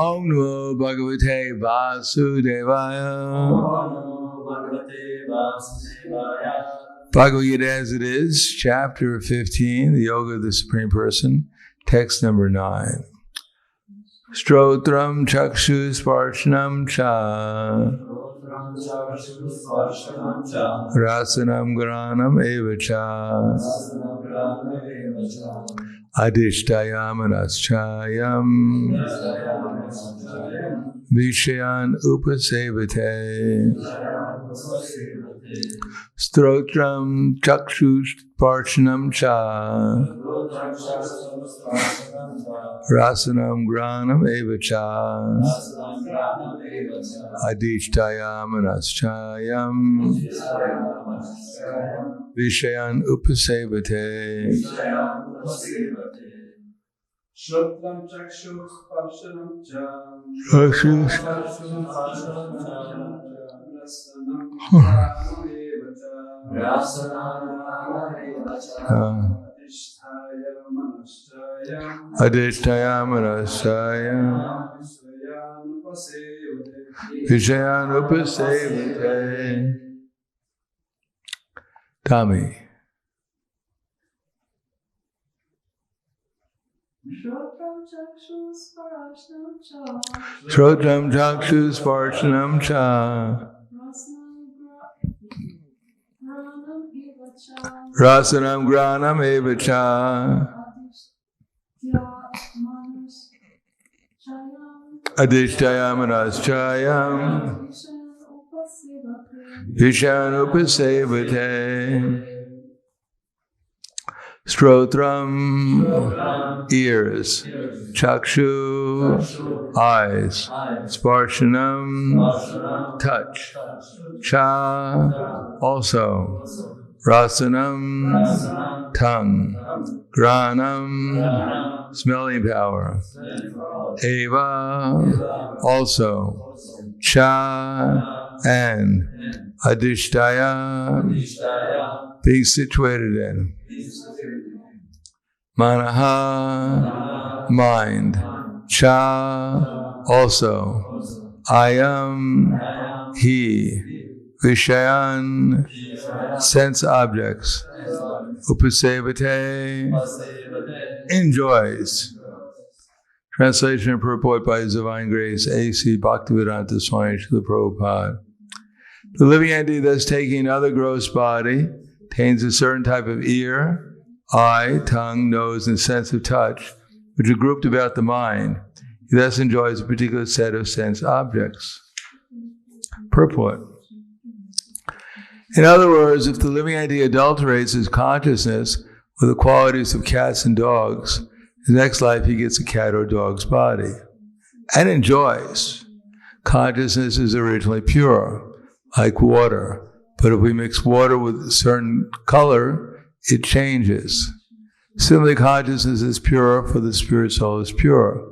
Om Namo Bhagavate Vasudevaya. Bhagavad Gita as it is, chapter 15, the Yoga of the Supreme Person, text number 9. Strotram chakshu sparshanam cha rasanam granam eva cha adishtayam anaschayam vishayan upasevate strotram chakshu sparshanam cha rasanam granam eva cha adishtayam anaschayam vishayan upasevate. Shotram chakshu sparshanam cha adishtayam anaschayam vishayan upasevate. Tommy. Shotram chakshu sparshanam cha rasanam granam eva cha adishtayam anaschayam vishayan upasevate. Strotram, ears. Chakshu, eyes. Sparshanam, touch. Cha, also. Rasanam, tongue. Granam, smelling power. Eva, also. Cha, and. Adishtaya, being situated in. Manaha, mind. Cha, also. Ayam, he. Vishayan, sense objects. Upasevate, enjoys. Translation and purport by His Divine Grace, A.C. Bhaktivedanta Swami Srila Prabhupada. The living entity thus taking another gross body attains a certain type of ear, eye, tongue, nose, and sense of touch, which are grouped about the mind. He thus enjoys a particular set of sense objects. Purport. In other words, if the living entity adulterates his consciousness with the qualities of cats and dogs, in the next life he gets a cat or dog's body and enjoys. Consciousness is originally pure, like water, but if we mix water with a certain color, it changes. Similarly, consciousness is pure, for the spirit soul is pure.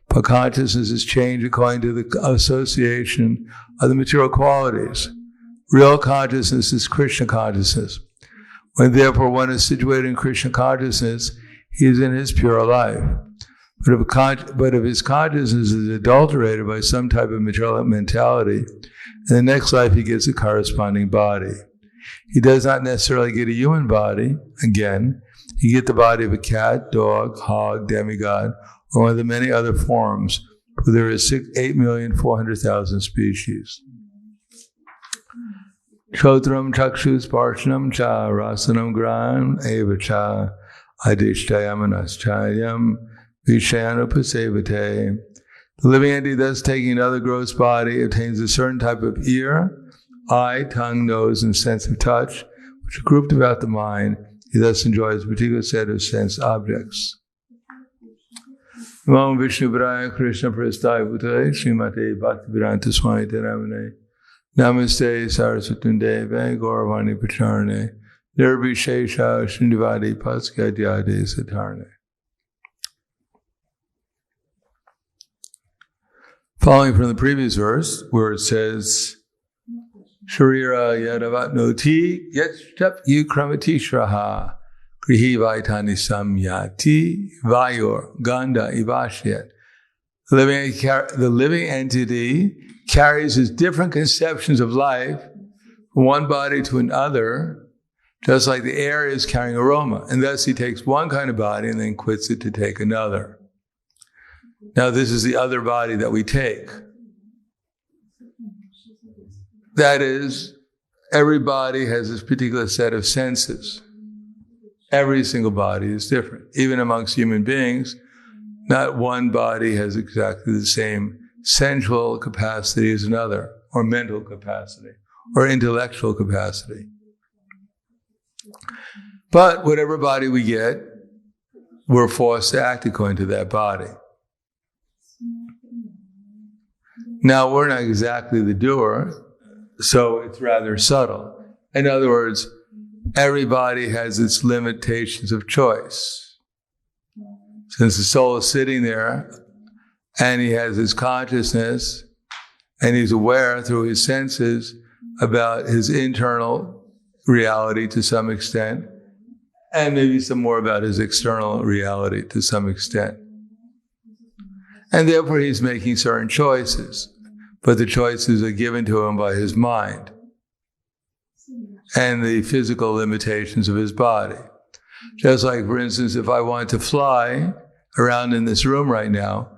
But consciousness is changed according to the association of the material qualities. Real consciousness is Krishna consciousness. When therefore one is situated in Krishna consciousness, he is in his pure life. But if his consciousness is adulterated by some type of material mentality, in the next life he gets a corresponding body. He does not necessarily get a human body. Again, he gets the body of a cat, dog, hog, demigod, or one of the many other forms, for there is 8,400,000 species. Chotram chakshu sparshanam cha rasanam gran eva cha adishtayam anaschayam vishayan upasevate. The living entity thus taking another gross body obtains a certain type of ear, eye, tongue, nose, and sense of touch, which are grouped about the mind. He thus enjoys a particular set of sense objects. Namo Vishnu Padaya Krishna Prasthaya Bhutale Srimate Bhaktivedanta Swami Namane Namaste Saraswati Deve Gauravani Pacharane Nirvishesha Shrindivadi Paskadyade Satarne. Following from the previous verse, where it says, Sharira Yadavatnoti Yetshap Yukramati Shraha Grihi Vaitani Samyati Vayor Ganda Ivashyat The living entity carries his different conceptions of life from one body to another, just like the air is carrying aroma. And thus he takes one kind of body and then quits it to take another. Now this is the other body that we take. That is, every body has this particular set of senses. Every single body is different. Even amongst human beings, not one body has exactly the same sensual capacity as another, or mental capacity, or intellectual capacity. But whatever body we get, we're forced to act according to that body. Now, we're not exactly the doer, so it's rather subtle. In other words, everybody has its limitations of choice. Since the soul is sitting there, and he has his consciousness, and he's aware through his senses about his internal reality to some extent, and maybe some more about his external reality to some extent. And therefore he's making certain choices, but the choices are given to him by his mind and the physical limitations of his body. Just like, for instance, if I wanted to fly around in this room right now,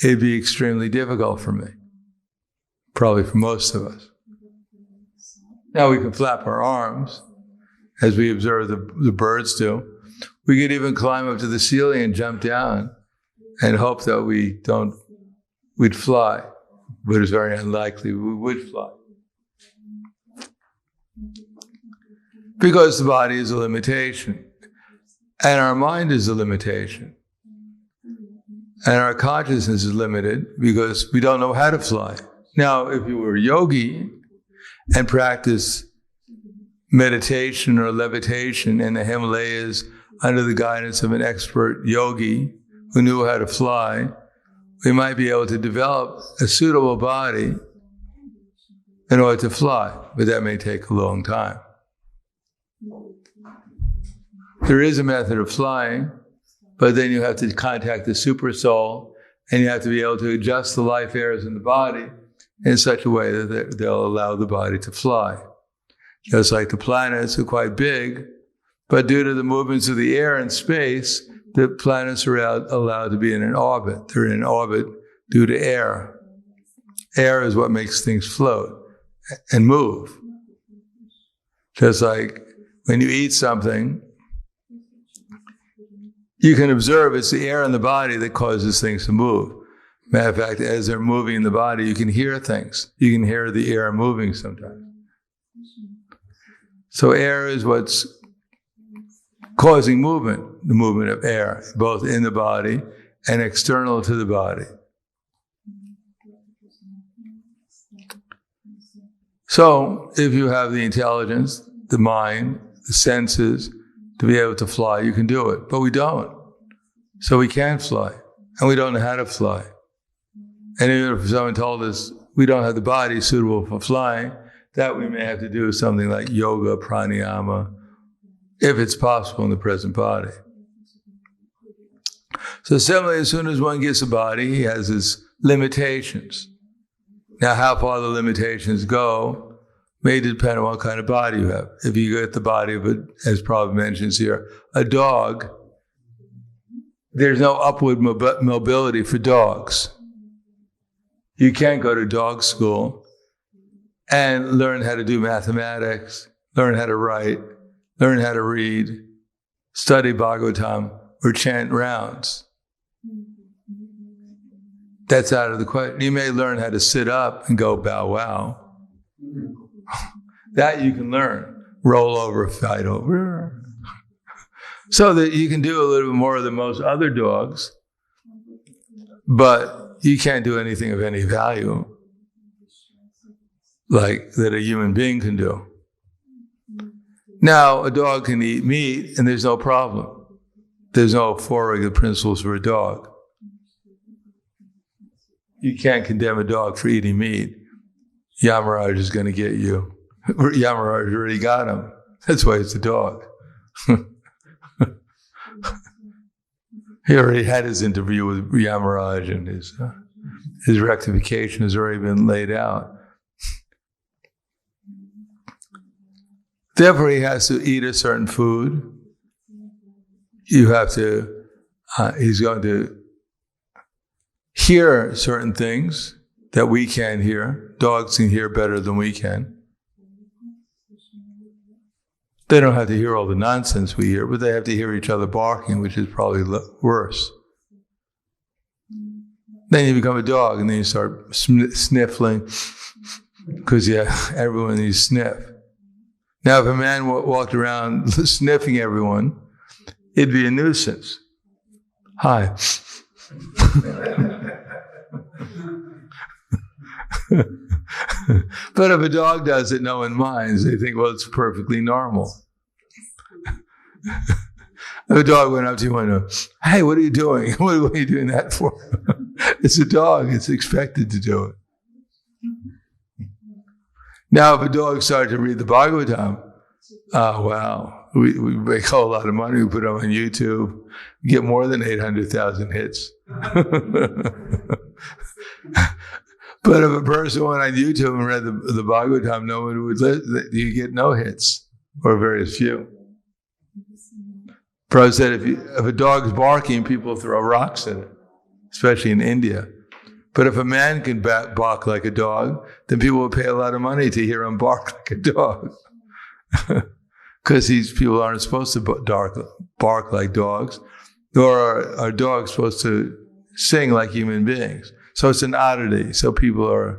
it'd be extremely difficult for me, probably for most of us. Now we can flap our arms, as we observe the birds do. We could even climb up to the ceiling and jump down and hope that we'd fly, but it's very unlikely we would fly. Because the body is a limitation, and our mind is a limitation, and our consciousness is limited because we don't know how to fly. Now, if you were a yogi and practice meditation or levitation in the Himalayas under the guidance of an expert yogi who knew how to fly, we might be able to develop a suitable body in order to fly, but that may take a long time. There is a method of flying, but then you have to contact the super soul, and you have to be able to adjust the life airs in the body in such a way that they'll allow the body to fly. Just like the planets are quite big, but due to the movements of the air and space, the planets are allowed to be in an orbit. They're in orbit due to air. Air is what makes things float and move. Just like when you eat something, you can observe it's the air in the body that causes things to move. Matter of fact, as they're moving in the body, you can hear things. You can hear the air moving sometimes. So air is what's causing movement, the movement of air, both in the body and external to the body. So if you have the intelligence, the mind, the senses to be able to fly, you can do it. But we don't. So we can't fly. And we don't know how to fly. And even if someone told us we don't have the body suitable for flying, that we may have to do something like yoga, pranayama, if it's possible in the present body. So similarly, as soon as one gets a body, he has his limitations. Now, how far the limitations go may depend on what kind of body you have. If you get the body of, as Prabhupada mentions here, a dog, there's no upward mobility for dogs. You can't go to dog school and learn how to do mathematics, learn how to write, learn how to read, study Bhagavatam, or chant rounds. That's out of the question. You may learn how to sit up and go bow wow. That you can learn. Roll over, fight over. So that you can do a little bit more than most other dogs, but you can't do anything of any value like that a human being can do. Now, a dog can eat meat, and there's no problem. There's no four regular principles for a dog. You can't condemn a dog for eating meat. Yamaraj is going to get you. Yamaraj already got him. That's why it's a dog. He already had his interview with Yamaraj, and His rectification has already been laid out. Therefore, he has to eat a certain food. You have to, he's going to hear certain things that we can't hear. Dogs can hear better than we can. They don't have to hear all the nonsense we hear, but they have to hear each other barking, which is probably worse. Then you become a dog, and then you start sniffling, because everyone needs sniff. Now, if a man walked around sniffing everyone, it'd be a nuisance. Hi. But if a dog does it, no one minds. They think, well, it's perfectly normal. If a dog went up to you and went, hey, what are you doing? What are you doing that for? It's a dog. It's expected to do it. Now, if a dog started to read the Bhagavatam, oh, wow. We make a whole lot of money. We put them on YouTube. We get more than 800,000 hits. But if a person went on YouTube and read the Bhagavatam, no one would listen. You get no hits, or very few. Prabhupada said if a dog's barking, people throw rocks at it, especially in India. But if a man can bark like a dog, then people will pay a lot of money to hear him bark like a dog. Because people aren't supposed to bark like dogs, nor are dogs supposed to sing like human beings. So it's an oddity. So people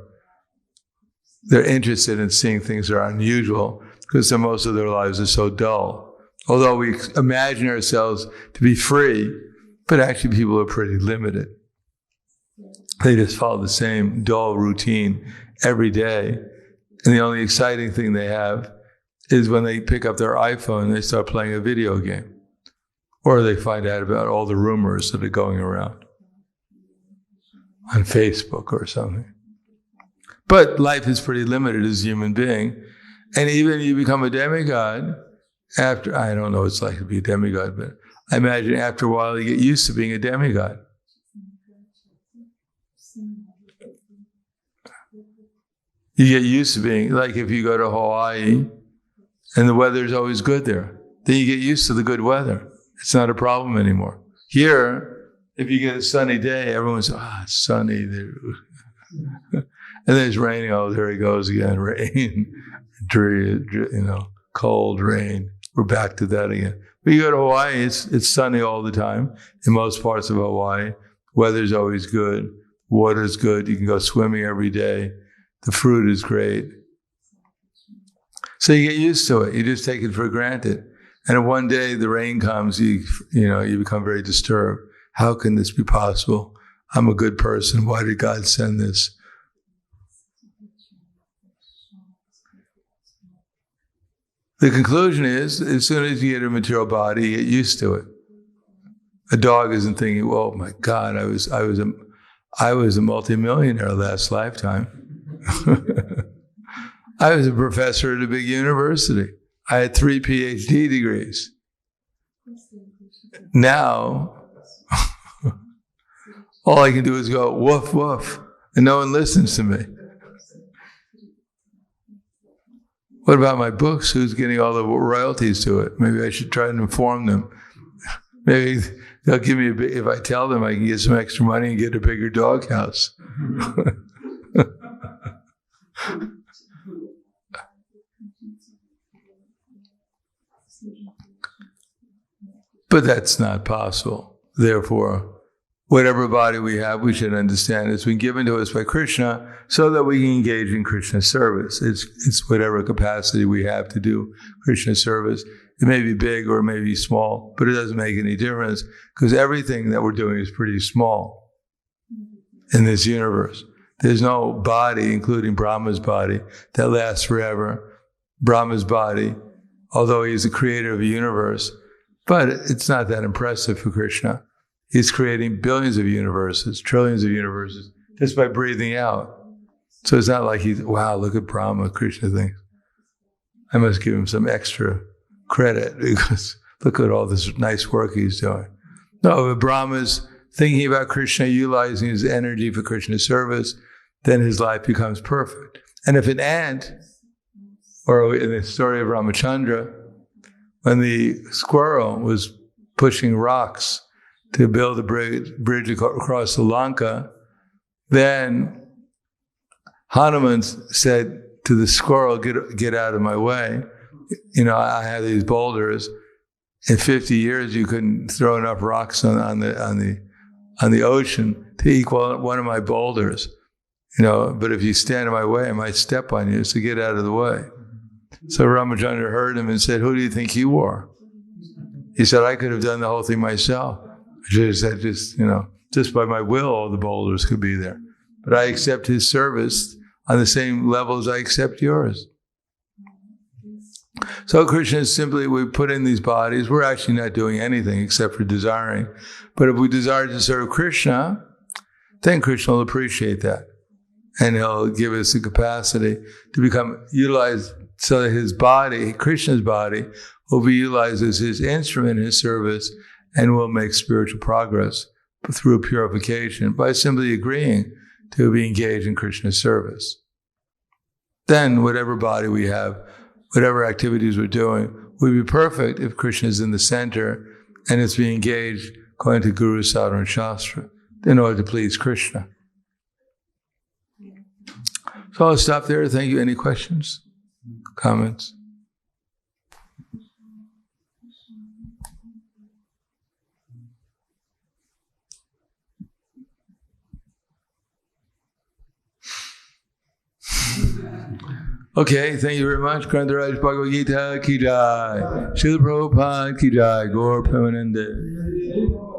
they're interested in seeing things that are unusual because most of their lives are so dull. Although we imagine ourselves to be free, but actually people are pretty limited. They just follow the same dull routine every day. And the only exciting thing they have is when they pick up their iPhone and they start playing a video game. Or they find out about all the rumors that are going around on Facebook or something. But life is pretty limited as a human being. And even if you become a demigod, after, I don't know what it's like to be a demigod, but I imagine after a while you get used to being a demigod. You get used to being, like if you go to Hawaii and the weather's always good there, then you get used to the good weather. It's not a problem anymore. Here, if you get a sunny day, everyone's, it's sunny. And then it's raining. Oh, there he goes again. Rain, cold rain. We're back to that again. But you go to Hawaii, it's sunny all the time. In most parts of Hawaii, weather's always good. Water's good. You can go swimming every day. The fruit is great. So you get used to it. You just take it for granted. And if one day the rain comes, you become very disturbed. How can this be possible? I'm a good person. Why did God send this? The conclusion is, as soon as you get a material body, you get used to it. A dog isn't thinking, "Oh my God, I was a multimillionaire last lifetime. I was a professor at a big university. I had 3 PhD degrees. Now, all I can do is go woof woof, and no one listens to me. What about my books? Who's getting all the royalties to it? Maybe I should try and inform them. Maybe they'll give me if I tell them I can get some extra money and get a bigger doghouse." But that's not possible. Therefore, whatever body we have, we should understand it's been given to us by Krishna so that we can engage in Krishna service. It's whatever capacity we have to do Krishna service. It may be big or it may be small, but it doesn't make any difference because everything that we're doing is pretty small in this universe. There's no body, including Brahma's body, that lasts forever. Brahma's body, although he's the creator of the universe, but it's not that impressive for Krishna. He's creating billions of universes, trillions of universes, just by breathing out. So it's not like wow, look at Brahma, Krishna thinks. I must give him some extra credit because look at all this nice work he's doing. No, but Brahma's thinking about Krishna, utilizing his energy for Krishna's service, then his life becomes perfect. And if an ant, or in the story of Ramachandra, when the squirrel was pushing rocks to build a bridge across the Lanka, then Hanuman said to the squirrel, get out of my way. I have these boulders. In 50 years, you couldn't throw enough rocks on the ocean to equal one of my boulders. But if you stand in my way, I might step on you, so get out of the way. So Ramachandra heard him and said, who do you think you are? He said, I could have done the whole thing myself. I should have said, just by my will, all the boulders could be there. But I accept his service on the same level as I accept yours. So Krishna is simply, we put in these bodies, we're actually not doing anything except for desiring. But if we desire to serve Krishna, then Krishna will appreciate that. And he'll give us the capacity to become utilized so that his body, Krishna's body, will be utilized as his instrument in his service and will make spiritual progress through purification by simply agreeing to be engaged in Krishna's service. Then whatever body we have, whatever activities we're doing, will be perfect if Krishna is in the center and it's being engaged according to Guru, Sadhana, and Shastra in order to please Krishna. So I'll stop there. Thank you. Any questions? Comments? Okay, thank you very much. Grantaraj Bhagavad Gita ki jai. Srila Prabhupada ki jai. Gaur Premanande.